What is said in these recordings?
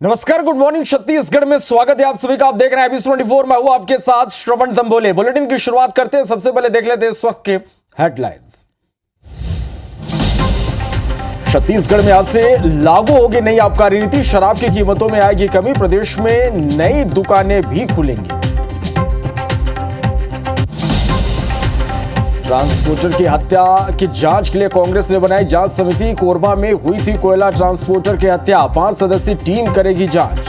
नमस्कार, good morning Chhattisgarh में स्वागत है आप सभी का। आप देख रहे हैं IBC24। मैं हूं आपके साथ श्रवण तंबोले। बुलेटिन की शुरुआत करते हैं। सबसे पहले देख लेते हैं इस वक्त के हेडलाइंस। छत्तीसगढ़ में आज से लागू होगी नई आबकारी नीति। शराब की कीमतों में आएगी कमी। प्रदेश में नई दुकानें भी खुलेंगी। ट्रांसपोर्टर की हत्या की जांच के लिए कांग्रेस ने बनाई जांच समिति। कोरबा में हुई थी कोयला ट्रांसपोर्टर की हत्या। 5 सदस्यीय टीम करेगी जांच।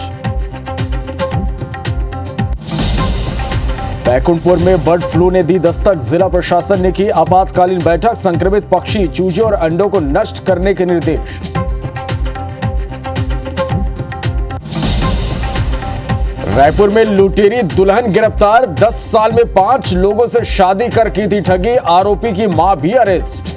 बैकुंठपुर में बर्ड फ्लू ने दी दस्तक। जिला प्रशासन ने की आपातकालीन बैठक। संक्रमित पक्षी, चूजे और अंडों को नष्ट करने के निर्देश। रायपुर में लुटेरी दुल्हन गिरफ्तार। 10 साल में 5 लोगों से शादी कर की थी ठगी। आरोपी की मां भी अरेस्ट।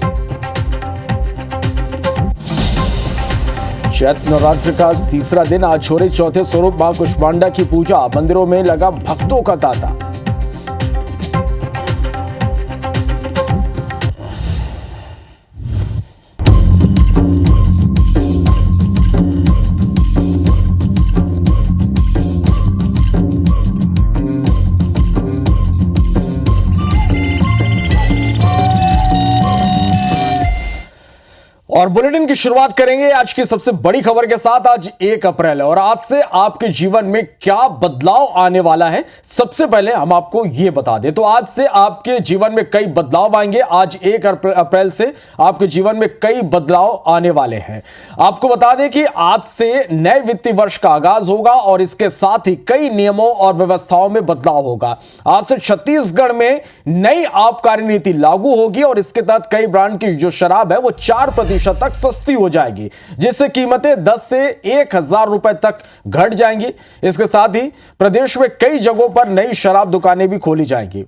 चैत्र नवरात्र का तीसरा दिन। आज छोरे चौथे स्वरूप मां कुष्मांडा की पूजा। मंदिरों में लगा भक्तों का तांता। और बुलेटिन की शुरुआत करेंगे आज की सबसे बड़ी खबर के साथ। आज 1 अप्रैल है और आज से आपके जीवन में क्या बदलाव आने वाला है, सबसे पहले हम आपको यह बता दें। तो आज से आपके जीवन में कई बदलाव आएंगे। आज 1 अप्रैल से आपके जीवन में कई बदलाव आने वाले हैं। आपको बता दें कि आज से नए वित्तीय वर्ष का आगाज होगा और इसके साथ ही कई नियमों और व्यवस्थाओं में बदलाव होगा। आज से छत्तीसगढ़ में नई आबकारी नीति लागू होगी और इसके तहत कई ब्रांड की जो शराब है वो 4% तक सस्ती हो जाएगी, जिससे कीमतें 10 से 1,000 रुपए तक घट जाएंगी। इसके साथ ही प्रदेश में कई जगहों पर नई शराब दुकानें भी खोली जाएंगी।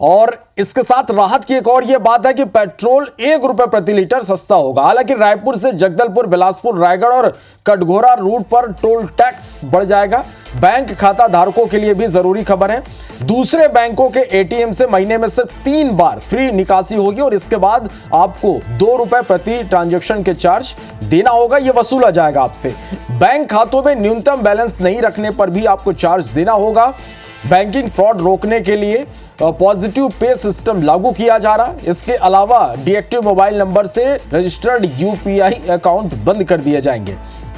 और इसके साथ राहत की एक और यह बात है कि पेट्रोल 1 रुपए प्रति लीटर सस्ता होगा। हालांकि रायपुर से जगदलपुर, बिलासपुर, रायगढ़ और कटघोरा रूट पर टोल टैक्स बढ़ जाएगा। बैंक खाता धारकों के लिए भी जरूरी खबर है। दूसरे बैंकों के ATM से महीने में सिर्फ 3 बार फ्री निकासी होगी और इसके बाद आपको 2 रुपए प्रति ट्रांजैक्शन के चार्ज देना होगा। यह वसूला जाएगा आपसे। बैंक खातों में न्यूनतम बैलेंस नहीं रखने पर भी आपको चार्ज देना होगा। बैंकिंग फ्रॉड रोकने के लिए पॉजिटिव पे सिस्टम लागू किया जा रहा है। इसके अलावा डीएक्टिव मोबाइल नंबर से रजिस्टर्ड UPI अकाउंट बंद कर दिए जाएंगे।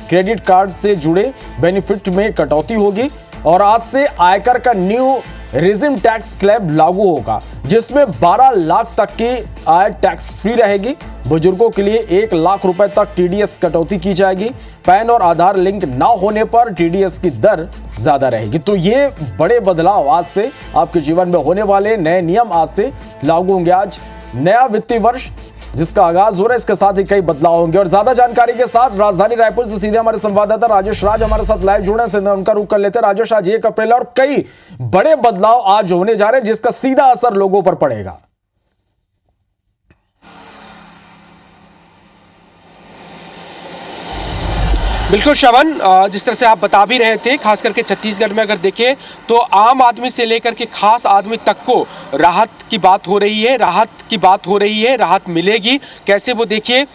क्रेडिट कार्ड से जुड़े बेनिफिट में कटौती होगी और आज से आयकर का न्यू रिजिम टैक्स स्लैब लागू होगा, जिसमें 12 लाख तक की आय टैक्स फ्री रहेगी। बुजुर्गों के लिए 1 लाख रुपए तक TDS कटौती की जाएगी। पैन और आधार लिंक ना होने पर TDS की दर ज्यादा रहेगी। तो ये बड़े बदलाव आज से आपके जीवन में होने वाले। नए नियम आज से लागू होंगे। आज नया वित्तीय वर्ष जिसका आगाज हो रहा है, इसके साथ ही कई बदलाव होंगे। और ज्यादा जानकारी के साथ राजधानी रायपुर से सीधे हमारे संवाददाता राजेश राज हमारे साथ लाइव जुड़े हैं। उनका रुख कर लेते हैं। राजेश, आज 1 अप्रैल और कई बड़े बदलाव आज होने जा रहे हैं, जिसका सीधा असर लोगों पर पड़ेगा। बिल्कुल श्रवण, जिस तरह से आप बता भी रहे थे, खास करके छत्तीसगढ़ में अगर देखें तो आम आदमी से लेकर के खास आदमी तक को राहत की बात हो रही है। राहत मिलेगी कैसे, वो देखिए।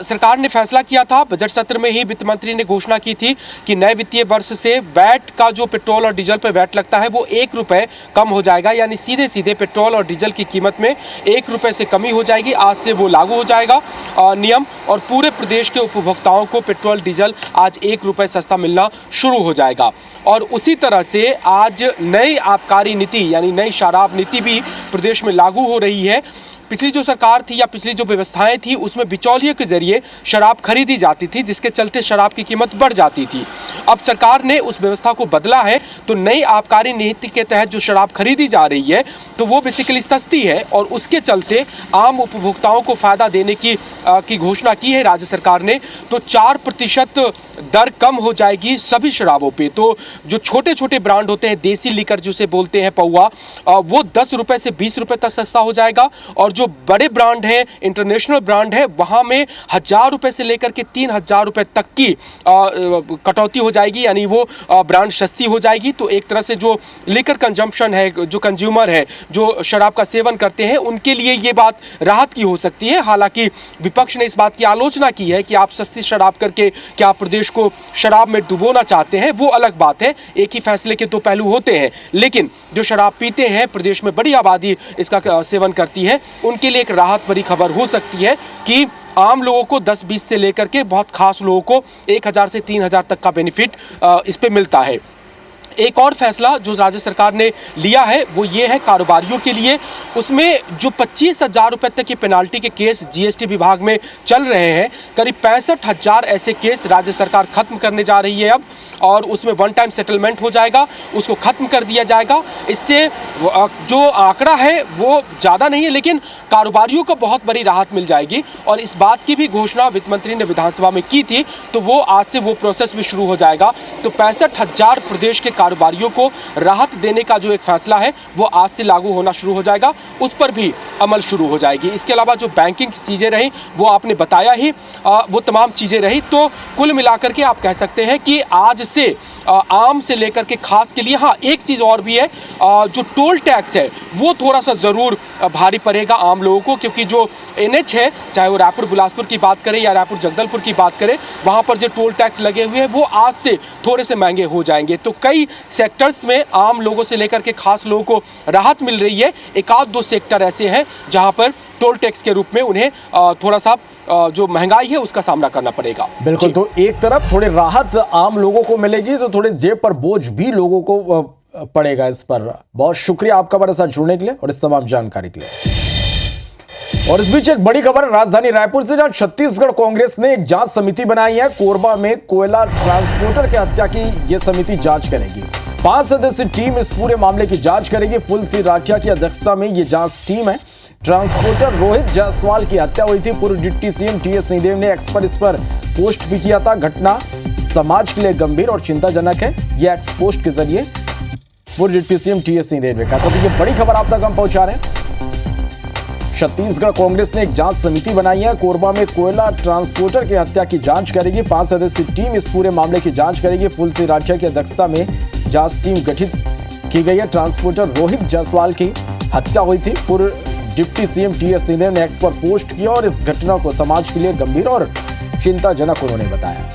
सरकार ने फैसला किया था, बजट सत्र में ही वित्त मंत्री ने घोषणा की थी कि नए वित्तीय वर्ष से वैट का जो पेट्रोल और डीजल पर वैट लगता है वो 1 रुपये कम हो जाएगा। यानी सीधे सीधे पेट्रोल और डीजल की कीमत में 1 रुपये से कमी हो जाएगी। आज से वो लागू हो जाएगा नियम, और पूरे प्रदेश के उपभोक्ताओं को पेट्रोल डीजल आज 1 रुपये सस्ता मिलना शुरू हो जाएगा। और उसी तरह से आज नई आबकारी नीति यानी नई शराब नीति भी प्रदेश में लागू हो रही है। पिछली जो सरकार थी या पिछली जो व्यवस्थाएं थी उसमें बिचौलियों के जरिए शराब खरीदी जाती थी, जिसके चलते शराब की कीमत बढ़ जाती थी। अब सरकार ने उस व्यवस्था को बदला है, तो नई आबकारी नीति के तहत जो शराब खरीदी जा रही है तो वो बेसिकली सस्ती है और उसके चलते आम उपभोक्ताओं को फायदा देने की घोषणा की है राज्य सरकार ने। तो 4% दर कम हो जाएगी सभी शराबों पे। तो जो छोटे छोटे ब्रांड होते हैं, देसी लीकर जिसे बोलते हैं पौवा, वो 10 रुपये से 20 रुपये तक सस्ता हो जाएगा। और जो बड़े ब्रांड है, इंटरनेशनल ब्रांड है, वहां में 1,000 रुपए से लेकर के 3,000 रुपए तक की कटौती हो जाएगी, यानी वो ब्रांड सस्ती हो जाएगी। तो एक तरह से जो लिकर कंजम्पशन है, जो कंज्यूमर है, जो शराब का सेवन करते हैं, उनके लिए ये बात राहत की हो सकती है। हालांकि विपक्ष ने इस बात की आलोचना की है कि आप सस्ती शराब करके क्या आप प्रदेश को शराब में डुबोना चाहते हैं। वो अलग बात है, एक ही फैसले के दो पहलू होते हैं। लेकिन जो शराब पीते हैं, प्रदेश में बड़ी आबादी इसका सेवन करती है, उनके लिए एक राहत भरी खबर हो सकती है कि आम लोगों को 10-20 से लेकर के बहुत खास लोगों को 1000 से 3000 तक का बेनिफिट इस पे मिलता है। एक और फैसला जो राज्य सरकार ने लिया है वो ये है कारोबारियों के लिए, उसमें जो 25,000 रुपये तक की पेनाल्टी के केस जीएसटी विभाग में चल रहे हैं, करीब 65,000 ऐसे केस राज्य सरकार खत्म करने जा रही है अब, और उसमें वन टाइम सेटलमेंट हो जाएगा, उसको खत्म कर दिया जाएगा। इससे जो आंकड़ा है वो ज़्यादा नहीं है, लेकिन कारोबारियों को बहुत बड़ी राहत मिल जाएगी। और इस बात की भी घोषणा वित्त मंत्री ने विधानसभा में की थी, तो वो आज से वो प्रोसेस भी शुरू हो जाएगा। तो 65,000 प्रदेश के कारोबारियों को राहत देने का जो एक फैसला है वो आज से लागू होना शुरू हो जाएगा, उस पर भी अमल शुरू हो जाएगी। इसके अलावा जो बैंकिंग की चीज़ें रहीं वो आपने बताया ही, वो तमाम चीज़ें रही। तो कुल मिलाकर के आप कह सकते हैं कि आज से आम से लेकर के खास के लिए, हाँ एक चीज़ और भी है, जो टोल टैक्स है वो थोड़ा सा ज़रूर भारी पड़ेगा आम लोगों को, क्योंकि जो NH है, चाहे वो रायपुर बिलासपुर की बात करें या रायपुर जगदलपुर की बात करें, वहाँ पर जो टोल टैक्स लगे हुए हैं वो आज से थोड़े से महंगे हो जाएंगे। तो कई सेक्टर्स में आम लोगों से लेकर के खास लोगों को राहत मिल रही है। एक आध दो सेक्टर ऐसे हैं जहां पर टोल टैक्स के रूप में उन्हें थोड़ा सा जो महंगाई है उसका सामना करना पड़ेगा। बिल्कुल, तो एक तरफ थोड़ी राहत आम लोगों को मिलेगी, तो थोड़े जेब पर बोझ भी लोगों को पड़ेगा इस पर। बहुत शुक्रिया आपका हमारे साथ जुड़ने के लिए और इस तमाम जानकारी के लिए। और इस बीच एक बड़ी खबर राजधानी रायपुर से, जहां छत्तीसगढ़ कांग्रेस ने एक जांच समिति बनाई है। कोरबा में कोयला ट्रांसपोर्टर की हत्या की यह समिति जांच करेगी। 5 सदस्यीय टीम इस पूरे मामले की जांच करेगी। फुल सी राठिया की अध्यक्षता में यह जांच टीम है। ट्रांसपोर्टर रोहित जायसवाल की हत्या हुई थी। पूर्व डिप्टी सीएम टीएस सिंहदेव ने एक्स पर इस पर पोस्ट भी किया था। घटना समाज के लिए गंभीर और चिंताजनक है, यह एक्स पोस्ट के जरिए पूर्व डिप्टी सीएम टीएस सिंहदेव ने कहा था। तो ये बड़ी खबर आप तक हम पहुंचा रहे हैं। छत्तीसगढ़ कांग्रेस ने एक जांच समिति बनाई है। कोरबा में कोयला ट्रांसपोर्टर की हत्या की जांच करेगी। 5 सदस्यीय टीम इस पूरे मामले की जांच करेगी। फुल सी राठिया की अध्यक्षता में जांच टीम गठित की गई है। ट्रांसपोर्टर रोहित जायसवाल की हत्या हुई थी। पूर्व डिप्टी सीएम टीएस सिंहदेव ने एक्स पर पोस्ट किया और इस घटना को समाज के लिए गंभीर और चिंताजनक उन्होंने बताया।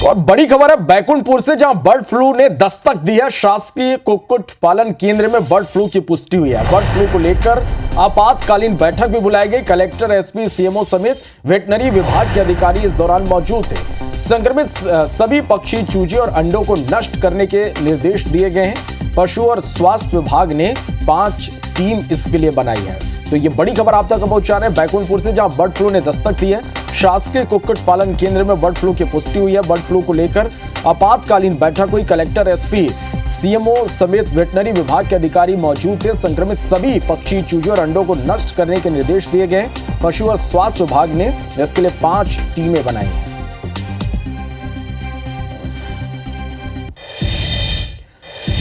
और बड़ी खबर है बैकुंठपुर से, जहां बर्ड फ्लू ने दस्तक दी है। शासकीय कुक्कुट पालन केंद्र में बर्ड फ्लू की पुष्टि हुई है। बर्ड फ्लू को लेकर आपातकालीन बैठक भी बुलाई गई। कलेक्टर, एसपी, सीएमओ समेत वेटनरी विभाग के अधिकारी इस दौरान मौजूद थे। संक्रमित सभी पक्षी, चूजे और अंडों को नष्ट करने के निर्देश दिए गए हैं। पशु और स्वास्थ्य विभाग ने 5 टीम इसके लिए बनाई है। तो ये बड़ी खबर आप तक पहुंचा रहे हैं बैकुंठपुर से, जहां बर्ड फ्लू ने दस्तक दी है। शासकीय कुक्कुट पालन केंद्र में बर्ड फ्लू की पुष्टि हुई है। बर्ड फ्लू को लेकर आपातकालीन बैठक हुई। कलेक्टर, एसपी, सीएमओ समेत वेटनरी विभाग के अधिकारी मौजूद थे। संक्रमित सभी पक्षी, चूजे और अंडों को नष्ट करने के निर्देश दिए गए। पशु और स्वास्थ्य विभाग ने इसके लिए 5 टीमें बनाई हैं।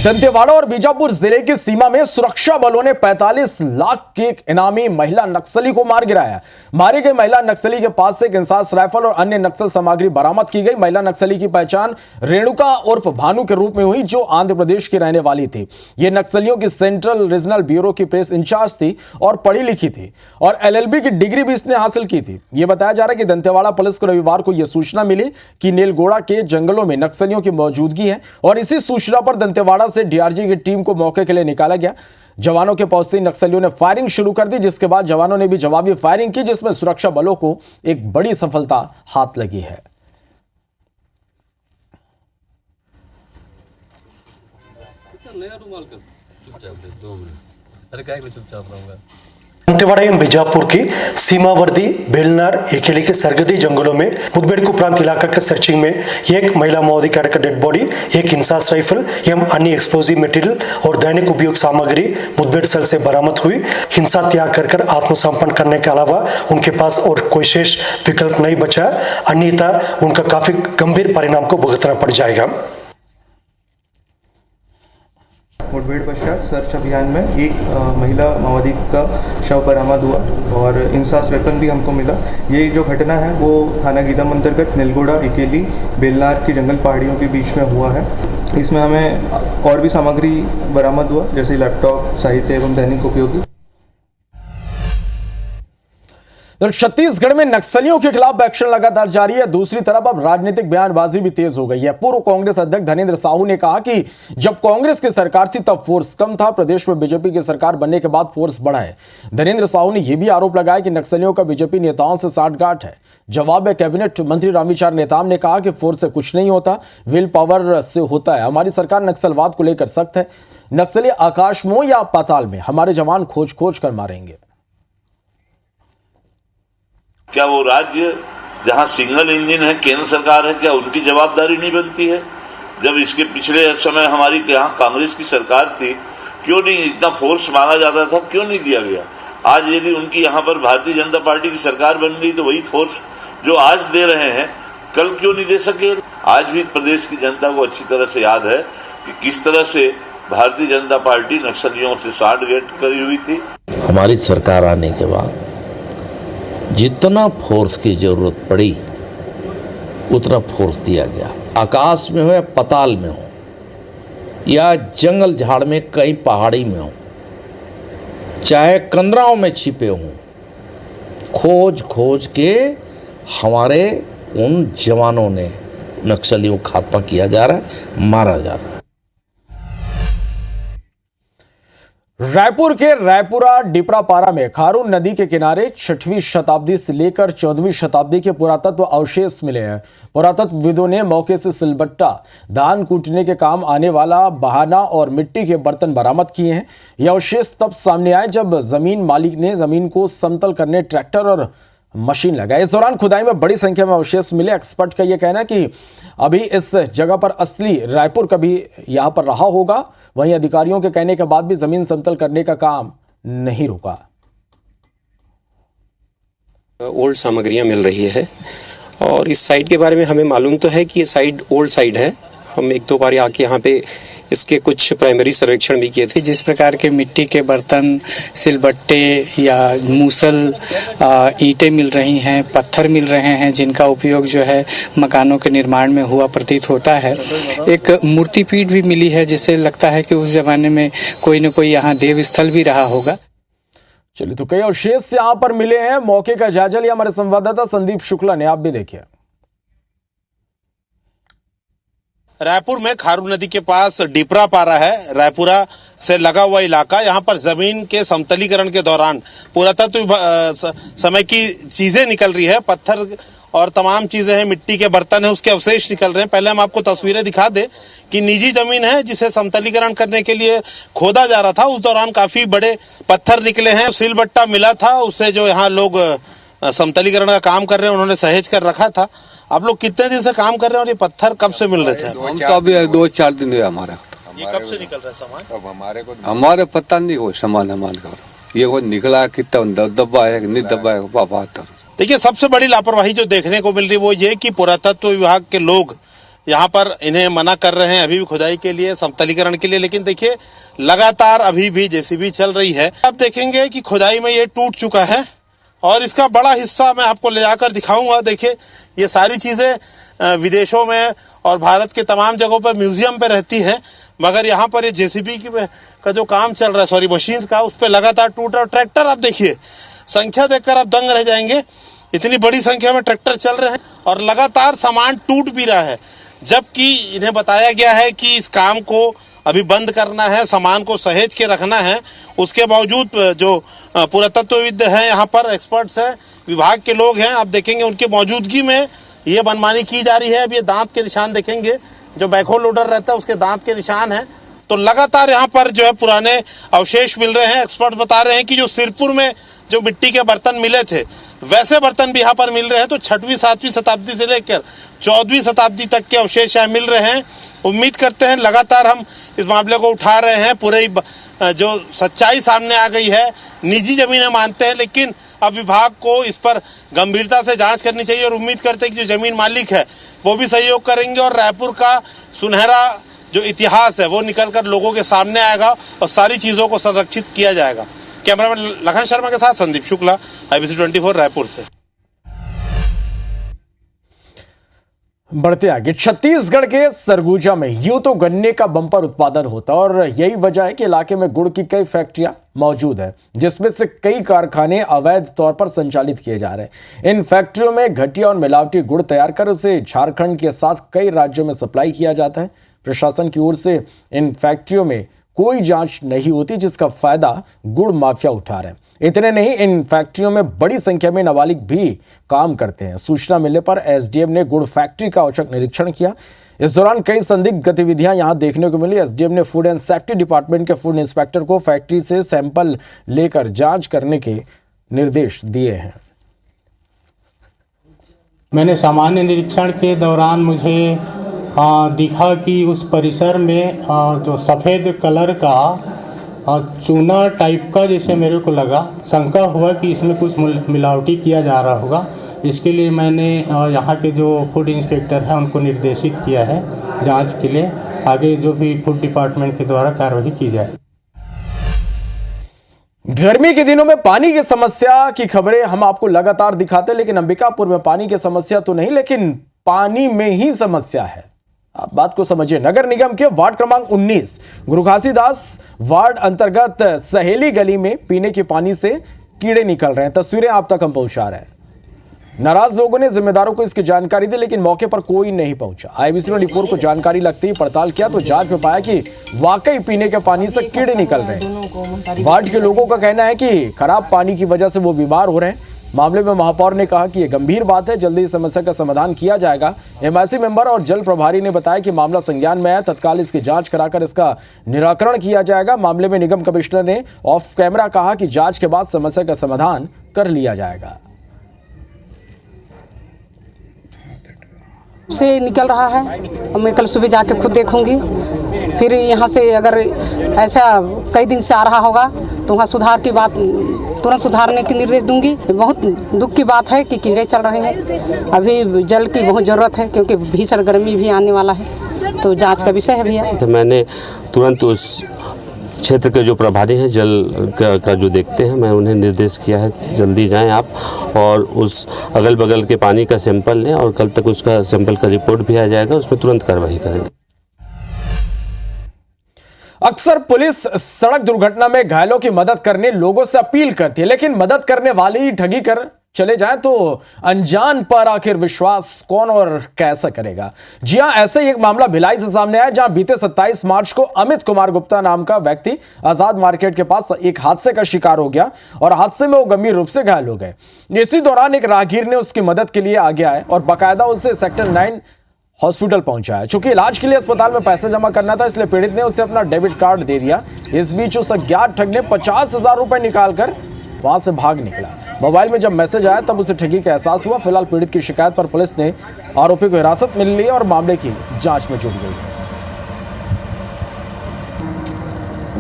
दंतेवाड़ा और बीजापुर जिले की सीमा में सुरक्षा बलों ने 45 लाख के एक इनामी महिला नक्सली को मार गिराया। मारी गई महिला नक्सली के पास से एक इंसास राइफल और अन्य नक्सल सामग्री बरामद की गई। महिला नक्सली की पहचान रेणुका उर्फ भानु के रूप में हुई, जो आंध्र प्रदेश की रहने वाली थी। यह नक्सलियों की सेंट्रल रीजनल ब्यूरो की प्रेस इंचार्ज थी और पढ़ी लिखी थी और LLB की डिग्री भी इसने हासिल की थी। यह बताया जा रहा है कि दंतेवाड़ा पुलिस को रविवार को यह सूचना मिली कि नेलगोड़ा के जंगलों में नक्सलियों की मौजूदगी है और इसी सूचना पर दंतेवाड़ा से डीआरजी की टीम को मौके के लिए निकाला गया। जवानों के पहुंचते ही नक्सलियों ने फायरिंग शुरू कर दी, जिसके बाद जवानों ने भी जवाबी फायरिंग की, जिसमें सुरक्षा बलों को एक बड़ी सफलता हाथ लगी है। दंतेवाड़ा एवं बीजापुर की सीमावर्ती बेलनार एकेली के सरहदी जंगलों में मुठभेड़ के उपरांत इलाका के सर्चिंग में एक महिला माओवादी कैडर का डेड बॉडी, एक इंसास राइफल एवं अन्य एक्सप्लोजिव मटेरियल और दैनिक उपयोग सामग्री मुठभेड़ स्थल से बरामद हुई। हिंसा त्याग कर आत्मसमर्पण करने के अलावा उनके पास और कोई शेष विकल्प नहीं बचा, अन्यथा उनका काफी गंभीर परिणाम को भुगतना पड़ जाएगा। मुठभेड़ पश्चात सर्च अभियान में एक महिला माओवादी का शव बरामद हुआ और इंसास वेपन भी हमको मिला। ये जो घटना है वो थाना गीदम अंतर्गत नीलगोड़ा इकेली बेलनार की जंगल पहाड़ियों के बीच में हुआ है। इसमें हमें और भी सामग्री बरामद हुआ जैसे लैपटॉप, साहित्य एवं दैनिक उपयोगी। छत्तीसगढ़ में नक्सलियों के खिलाफ एक्शन लगातार जारी है। दूसरी तरफ अब राजनीतिक बयानबाजी भी तेज हो गई है। पूर्व कांग्रेस अध्यक्ष धनेंद्र साहू ने कहा कि जब कांग्रेस की सरकार थी तब फोर्स कम था, प्रदेश में बीजेपी की सरकार बनने के बाद फोर्स बढ़ा है। धनेंद्र साहू ने यह भी आरोप लगाया कि नक्सलियों का बीजेपी नेताओं से साठगांठ है। जवाब में कैबिनेट मंत्री रामविचार नेताम ने कहा कि फोर्स से कुछ नहीं होता, विल पावर से होता है। हमारी सरकार नक्सलवाद को लेकर सख्त है। नक्सली आकाश में या पाताल में, हमारे जवान खोज खोज कर मारेंगे। क्या वो राज्य जहां सिंगल इंजन है, केंद्र सरकार है, क्या उनकी जवाबदारी नहीं बनती है? जब इसके पिछले समय हमारी यहाँ कांग्रेस की सरकार थी, क्यों नहीं इतना फोर्स मांगा जाता था, क्यों नहीं दिया गया? आज यदि उनकी यहाँ पर भारतीय जनता पार्टी की सरकार बन गई तो वही फोर्स जो आज दे रहे हैं कल क्यों नहीं दे सके? आज भी प्रदेश की जनता को अच्छी तरह से याद है कि किस तरह से भारतीय जनता पार्टी नक्सलियों से साठगांठ करी हुई थी। हमारी सरकार आने के बाद जितना फोर्स की जरूरत पड़ी उतना फोर्स दिया गया। आकाश में हो या पताल में हो या जंगल झाड़ में, कहीं पहाड़ी में हो, चाहे कंदराओं में छिपे हों, खोज खोज के हमारे उन जवानों ने नक्सलियों को खात्मा किया जा रहा है, मारा जा रहा है। रायपुर के रायपुरा डिपरापारा में खारून नदी के किनारे 6वीं शताब्दी से लेकर 14वीं शताब्दी के पुरातत्व अवशेष मिले हैं। पुरातत्वविदों ने मौके से सिलबट्टा, धान कूटने के काम आने वाला बहाना और मिट्टी के बर्तन बरामद किए हैं। यह अवशेष तब सामने आए जब जमीन मालिक ने जमीन को समतल करने ट्रैक्टर और मशीन लगाई। इस दौरान खुदाई में बड़ी संख्या में अवशेष मिले। एक्सपर्ट का यह कहना है कि अभी इस जगह पर असली रायपुर कभी यहां पर रहा होगा। वहीं अधिकारियों के कहने के बाद भी जमीन समतल करने का काम नहीं रुका। ओल्ड सामग्रियां मिल रही है और इस साइट के बारे में हमें मालूम तो है कि ये साइट ओल्ड साइट है। हम एक दो बार आके यहाँ पे इसके कुछ प्राइमरी सर्वेक्षण भी किए थे। जिस प्रकार के मिट्टी के बर्तन, सिलबट्टे या मूसल, ईंटें मिल रही हैं, पत्थर मिल रहे हैं जिनका उपयोग जो है मकानों के निर्माण में हुआ प्रतीत होता है। एक मूर्ति पीठ भी मिली है जिससे लगता है कि उस जमाने में कोई न कोई यहाँ देव स्थल भी रहा होगा। चलिए, तो कई अवशेष यहां पर मिले हैं। मौके का जायजा लिया हमारे संवाददाता संदीप शुक्ला ने, आप भी देखिए। रायपुर में खारून नदी के पास डिपरापारा है, रायपुरा से लगा हुआ इलाका। यहाँ पर जमीन के समतलीकरण के दौरान पुरातत्व समय की चीजें निकल रही है, पत्थर और तमाम चीजें हैं, मिट्टी के बर्तन है, उसके अवशेष निकल रहे हैं। पहले हम आपको तस्वीरें दिखा दें कि निजी जमीन है जिसे समतलीकरण करने के लिए खोदा जा रहा था। उस दौरान काफी बड़े पत्थर निकले हैं। सिलबट्टा मिला था, उससे जो यहाँ लोग समतलीकरण का काम कर रहे हैं उन्होंने सहेज कर रखा था। आप लोग कितने दिन से काम कर रहे हैं और ये पत्थर कब से मिल रहे थे? हम तो अभी 2-4 दिन हुए हमारा। ये कब से निकल रहा है सामान? अब हमारे पता नहीं हो सामान का ये वो निकला कितना दब्बा है नहीं दब्बा है बाबा। देखिए, सबसे बड़ी लापरवाही जो देखने को मिल रही है वो ये कि पुरातत्व विभाग के लोग यहाँ पर इन्हें मना कर रहे हैं अभी भी खुदाई के लिए, समतलीकरण के लिए। लेकिन देखिए, लगातार अभी भी जेसीबी चल रही है। आप देखेंगे कि खुदाई में ये टूट चुका है और इसका बड़ा हिस्सा मैं आपको ले जाकर दिखाऊंगा। देखिए, ये सारी चीजें विदेशों में और भारत के तमाम जगहों पर म्यूजियम पे रहती है, मगर यहाँ पर ये जेसीबी का जो काम चल रहा है, मशीन का, उस पर लगातार टूट रहा है। ट्रैक्टर आप देखिए, संख्या देखकर आप दंग रह जाएंगे, इतनी बड़ी संख्या में ट्रैक्टर चल रहे हैं और लगातार सामान टूट भी रहा है। जबकि इन्हें बताया गया है कि इस काम को अभी बंद करना है, सामान को सहेज के रखना है। उसके बावजूद जो पुरातत्वविद हैं, यहाँ पर एक्सपर्ट्स हैं, विभाग के लोग हैं, आप देखेंगे उनकी मौजूदगी में ये मनमानी की जा रही है। अब ये दांत के निशान देखेंगे, जो बैकहो लोडर रहता है उसके दांत के निशान हैं। तो लगातार यहाँ पर जो है पुराने अवशेष मिल रहे हैं। एक्सपर्ट बता रहे हैं कि जो सिरपुर में जो मिट्टी के बर्तन मिले थे वैसे बर्तन भी यहाँ पर मिल रहे हैं। तो 6वीं 7वीं शताब्दी से लेकर 14वीं शताब्दी तक के अवशेष यहाँ मिल रहे हैं। उम्मीद करते हैं, लगातार हम इस मामले को उठा रहे हैं, पूरे जो सच्चाई सामने आ गई है। निजी जमीनें मानते हैं, लेकिन अब विभाग को इस पर गंभीरता से जांच करनी चाहिए और उम्मीद करते हैं कि जो जमीन मालिक है वो भी सहयोग करेंगे और रायपुर का सुनहरा जो इतिहास है वो निकलकर लोगों के सामने आएगा और सारी चीजों को संरक्षित किया जाएगा। कैमरामैन लखन शर्मा के साथ संदीप शुक्ला, IBC 24 रायपुर से। बढ़ते आगे, छत्तीसगढ़ के सरगुजा में यूं तो गन्ने का बम्पर उत्पादन होता है और यही वजह है कि इलाके में गुड़ की कई फैक्ट्रियां मौजूद है, जिसमें से कई कारखाने अवैध तौर पर संचालित किए जा रहे हैं। इन फैक्ट्रियों में घटिया और मिलावटी गुड़ तैयार कर उसे झारखंड के साथ कई राज्यों में सप्लाई किया जाता है। प्रशासन की ओर से इन फैक्ट्रियों में कोई जांच नहीं होती, जिसका फायदा गुड़ माफिया उठा रहे हैं। इतने नहीं, इन फैक्ट्रियों में बड़ी संख्या में नाबालिग भी काम करते हैं। सूचना मिलने पर एसडीएम ने गुड़ फैक्ट्री का औचक निरीक्षण किया। इस दौरान कई संदिग्ध गतिविधियां यहां देखने को मिली। एसडीएम ने फूड एंड सेफ्टी डिपार्टमेंट के फूड इंस्पेक्टर को फैक्ट्री से सैंपल लेकर जांच करने के निर्देश दिए हैं। मैंने सामान्य निरीक्षण के दौरान मुझे दिखा कि उस परिसर में जो सफ़ेद कलर का चूना टाइप का जैसे मेरे को लगा, शंका हुआ कि इसमें कुछ मिलावटी किया जा रहा होगा। इसके लिए मैंने यहाँ के जो फूड इंस्पेक्टर हैं उनको निर्देशित किया है जांच के लिए। आगे जो भी फूड डिपार्टमेंट के द्वारा कार्रवाई की जाए। गर्मी के दिनों में पानी की समस्या की खबरें हम आपको लगातार दिखाते हैं, लेकिन अंबिकापुर में पानी की समस्या तो नहीं, लेकिन पानी में ही समस्या है। आप बात को समझिए। नगर निगम के वार्ड क्रमांक 19 गुरु घासीदास वार्ड अंतर्गत सहेली गली में पीने के पानी से कीड़े निकल रहे हैं। तस्वीरें आप तक हम पहुंचा रहे हैं। नाराज लोगों ने जिम्मेदारों को इसकी जानकारी दी, लेकिन मौके पर कोई नहीं पहुंचा। IBC 24 को जानकारी लगते ही पड़ताल किया तो जांच में पाया कि वाकई पीने के पानी से कीड़े निकल रहे हैं। वार्ड के लोगों का कहना है कि खराब पानी की वजह से वो बीमार हो रहे हैं। मामले में महापौर ने कहा कि यह गंभीर बात है, जल्दी इस समस्या का समाधान किया जाएगा। MIC मेंबर और जल प्रभारी ने बताया कि मामला संज्ञान में है, तत्काल इसकी जांच कराकर इसका निराकरण किया जाएगा। मामले में निगम कमिश्नर ने ऑफ कैमरा कहा कि जांच के बाद समस्या का समाधान कर लिया जाएगा। से निकल रहा है, मैं कल सुबह जाके खुद देखूंगी। फिर यहाँ से अगर ऐसा कई दिन से आ रहा होगा तो वहाँ सुधार की बात तुरंत सुधारने के निर्देश दूंगी। बहुत दुख की बात है कि कीड़े चल रहे हैं। अभी जल की बहुत ज़रूरत है क्योंकि भीषण गर्मी भी आने वाला है, तो जांच का विषय है भैया। तो मैंने तुरंत उस क्षेत्र के जो प्रभारी हैं जल का जो देखते हैं, मैं उन्हें निर्देश किया है जल्दी जाएं आप और उस अगल बगल के पानी का सैंपल लें और कल तक उसका सैंपल का रिपोर्ट भी आ जाएगा, उसमें तुरंत कार्रवाई करेंगे। अक्सर पुलिस सड़क दुर्घटना में घायलों की मदद करने लोगों से अपील करती है, लेकिन मदद करने वाले ही ठगी कर चले जाएं तो अनजान पर आखिर विश्वास कौन और कैसा करेगा। जी हां, ऐसे ही एक मामला भिलाई से सामने आया, जहां बीते 27 मार्च को अमित कुमार गुप्ता नाम का व्यक्ति आजाद मार्केट के पास एक हादसे का शिकार हो गया और हादसे में वो गंभीर रूप से घायल हो गए। इसी दौरान एक राहगीर ने उसकी मदद के लिए आगे आए और बाकायदा उसे सेक्टर 9 हॉस्पिटल पहुंचाया। चूंकि इलाज के लिए अस्पताल में पैसे जमा करना था, इसलिए पीड़ित ने उसे अपना डेबिट कार्ड दे दिया। इस बीच उस अज्ञात ठग ने 50,000 रुपए निकालकर वहां से भाग निकला। मोबाइल में जब मैसेज आया तब उसे ठगी का एहसास हुआ। फिलहाल पीड़ित की शिकायत पर पुलिस ने आरोपी को हिरासत में ली और मामले की जांच में जुट गई है।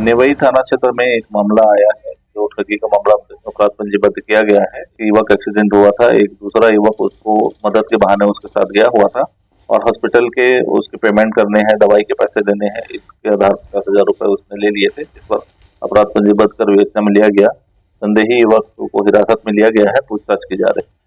नेवई थाना क्षेत्र में एक मामला आया है, जो ठगी का मामला अपराध पंजीबद्ध किया गया है। युवक एक्सीडेंट हुआ था, एक दूसरा युवक उसको मदद के बहाने उसके साथ गया हुआ था और हॉस्पिटल के उसके पेमेंट करने हैं, दवाई के पैसे देने हैं, इसके आधार 50,000 रुपए उसने ले लिए थे। इस पर अपराध पंजीबद्ध कर विवेचना में लिया गया। संदेही युवक को हिरासत में लिया गया है, पूछताछ की जा रही है।